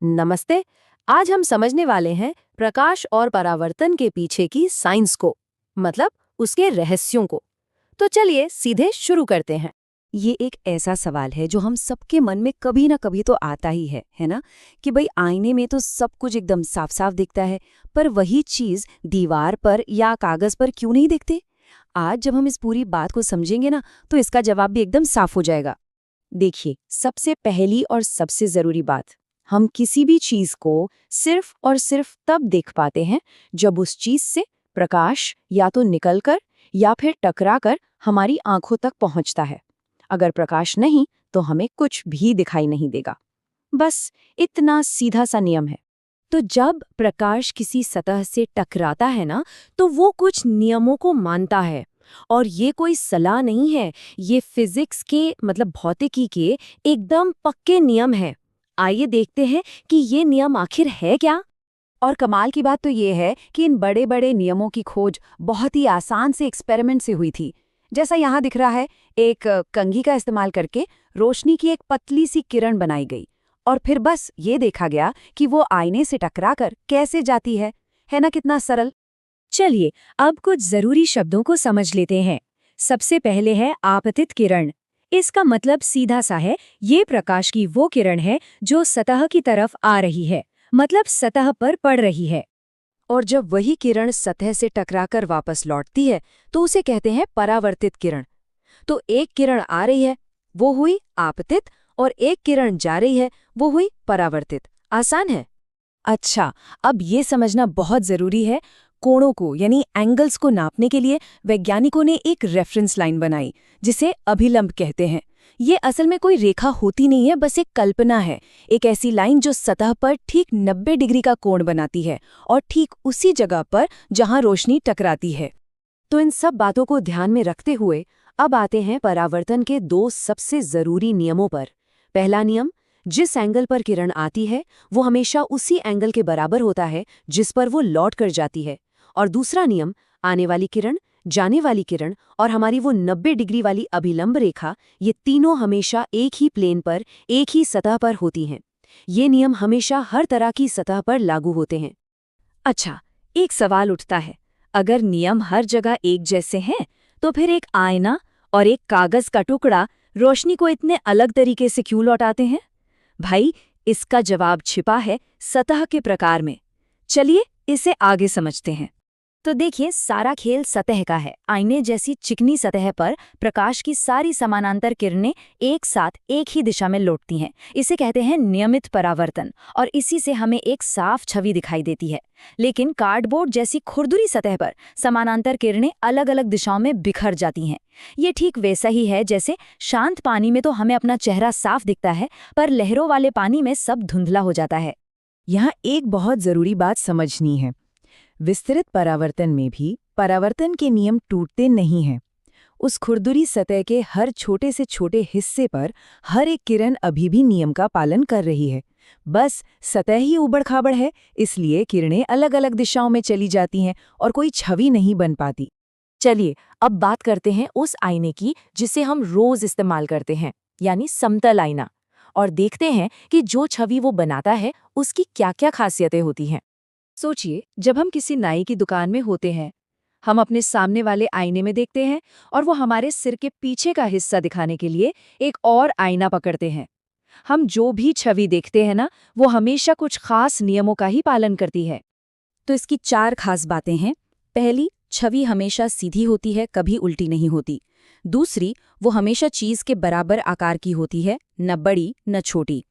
नमस्ते। आज हम समझने वाले हैं प्रकाश और परावर्तन के पीछे की साइंस को, मतलब उसके रहस्यों को। तो चलिए सीधे शुरू करते हैं। ये एक ऐसा सवाल है जो हम सबके मन में कभी ना कभी तो आता ही है ना? कि भाई आईने में तो सब कुछ एकदम साफ साफ दिखता है, पर वही चीज दीवार पर या कागज पर क्यों नहीं दिखती? आज जब हम इस पूरी बात को समझेंगे ना, तो इसका जवाब भी एकदम साफ हो जाएगा। देखिए, सबसे पहली और सबसे जरूरी बात, हम किसी भी चीज को सिर्फ और सिर्फ तब देख पाते हैं जब उस चीज से प्रकाश या तो निकलकर या फिर टकराकर हमारी आंखों तक पहुंचता है। अगर प्रकाश नहीं तो हमें कुछ भी दिखाई नहीं देगा। बस इतना सीधा सा नियम है। तो जब प्रकाश किसी सतह से टकराता है ना, तो वो कुछ नियमों को मानता है। और ये कोई सलाह नहीं है, ये फिजिक्स के मतलब भौतिकी के एकदम पक्के नियम हैं। आइए देखते हैं कि ये नियम आखिर है क्या। और कमाल की बात तो ये है कि इन बड़े बड़े नियमों की खोज बहुत ही आसान से एक्सपेरिमेंट से हुई थी। जैसा यहाँ दिख रहा है, एक कंघी का इस्तेमाल करके रोशनी की एक पतली सी किरण बनाई गई और फिर बस ये देखा गया कि वो आईने से टकराकर कैसे जाती है ना? कितना सरल। चलिए अब कुछ जरूरी शब्दों को समझ लेते हैं। सबसे पहले है आपतित किरण। इसका मतलब सीधा सा है, ये प्रकाश की वो किरण है जो सतह की तरफ आ रही है, मतलब सतह पर पड़ रही है। और जब वही किरण सतह से टकराकर वापस लौटती है तो उसे कहते हैं परावर्तित किरण। तो एक किरण आ रही है, वो हुई आपतित, और एक किरण जा रही है, वो हुई परावर्तित। आसान है। अच्छा, अब ये समझना बहुत जरूरी है। कोणों को यानी एंगल्स को नापने के लिए वैज्ञानिकों ने एक रेफरेंस लाइन बनाई, जिसे अभिलंब कहते हैं। ये असल में कोई रेखा होती नहीं है, बस एक कल्पना है। एक ऐसी लाइन जो सतह पर ठीक 90 डिग्री का कोण बनाती है, और ठीक उसी जगह पर जहां रोशनी टकराती है। तो इन सब बातों को ध्यान में रखते हुए अब आते हैं परावर्तन के दो सबसे जरूरी नियमों पर। पहला नियम, जिस एंगल पर किरण आती है वो हमेशा उसी एंगल के बराबर होता है जिस पर वो लौट कर जाती है। और दूसरा नियम, आने वाली किरण, जाने वाली किरण और हमारी वो 90 डिग्री वाली अभिलंब रेखा, ये तीनों हमेशा एक ही प्लेन पर, एक ही सतह पर होती हैं। ये नियम हमेशा हर तरह की सतह पर लागू होते हैं। अच्छा, एक सवाल उठता है, अगर नियम हर जगह एक जैसे हैं, तो फिर एक आईना और एक कागज का टुकड़ा रोशनी को इतने अलग तरीके से क्यों लौटाते हैं? भाई, इसका जवाब छिपा है सतह के प्रकार में। चलिए इसे आगे समझते हैं। तो देखिए, सारा खेल सतह का है। आईने जैसी चिकनी सतह पर प्रकाश की सारी समानांतर किरणें एक साथ एक ही दिशा में लौटती हैं। इसे कहते हैं नियमित परावर्तन, और इसी से हमें एक साफ छवि दिखाई देती है। लेकिन कार्डबोर्ड जैसी खुरदुरी सतह पर समानांतर किरणें अलग अलग दिशाओं में बिखर जाती हैं। ये ठीक वैसा ही है जैसे शांत पानी में तो हमें अपना चेहरा साफ दिखता है, पर लहरों वाले पानी में सब धुंधला हो जाता है। यहाँ एक बहुत जरूरी बात समझनी है। विस्तृत परावर्तन में भी परावर्तन के नियम टूटते नहीं हैं। उस खुरदुरी सतह के हर छोटे से छोटे हिस्से पर हर एक किरण अभी भी नियम का पालन कर रही है। बस सतह ही ऊबड़-खाबड़ है, इसलिए किरणें अलग अलग दिशाओं में चली जाती हैं और कोई छवि नहीं बन पाती। चलिए अब बात करते हैं उस आईने की जिसे हम रोज इस्तेमाल करते हैं, यानी समतल आईना, और देखते हैं कि जो छवि वो बनाता है उसकी क्या-क्या खासियतें होती हैं। सोचिए, जब हम किसी नाई की दुकान में होते हैं, हम अपने सामने वाले आईने में देखते हैं और वो हमारे सिर के पीछे का हिस्सा दिखाने के लिए एक और आईना पकड़ते हैं। हम जो भी छवि देखते हैं ना, वो हमेशा कुछ खास नियमों का ही पालन करती है। तो इसकी 4 खास बातें हैं। पहली, छवि हमेशा सीधी होती है, कभी उल्टी नहीं होती। दूसरी, वो हमेशा चीज के बराबर आकार की होती है, न बड़ी न छोटी।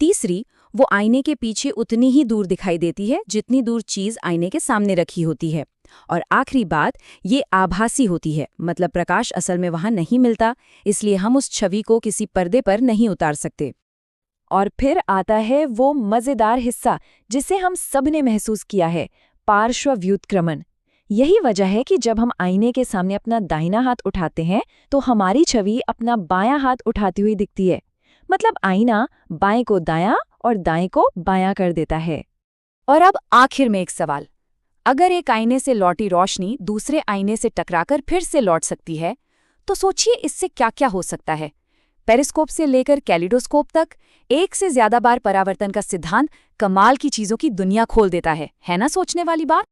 तीसरी, वो आईने के पीछे उतनी ही दूर दिखाई देती है जितनी दूर चीज आईने के सामने रखी होती है। और आखिरी बात, ये आभासी होती है, मतलब प्रकाश असल में वहां नहीं मिलता, इसलिए हम उस छवि को किसी पर्दे पर नहीं उतार सकते। और फिर आता है वो मजेदार हिस्सा जिसे हम सब ने महसूस किया है, पार्श्व व्युत्क्रमण। यही वजह है कि जब हम आईने के सामने अपना दाहिना हाथ उठाते हैं तो हमारी छवि अपना बायां हाथ उठाती हुई दिखती है। मतलब आईना बाएं को दायां और दाएं को बायां कर देता है। और अब आखिर में एक सवाल, अगर एक आईने से लौटी रोशनी दूसरे आईने से टकराकर फिर से लौट सकती है, तो सोचिए इससे क्या क्या हो सकता है। पेरिस्कोप से लेकर कैलिडोस्कोप तक एक से ज्यादा बार परावर्तन का सिद्धांत कमाल की चीजों की दुनिया खोल देता है ना सोचने वाली बात।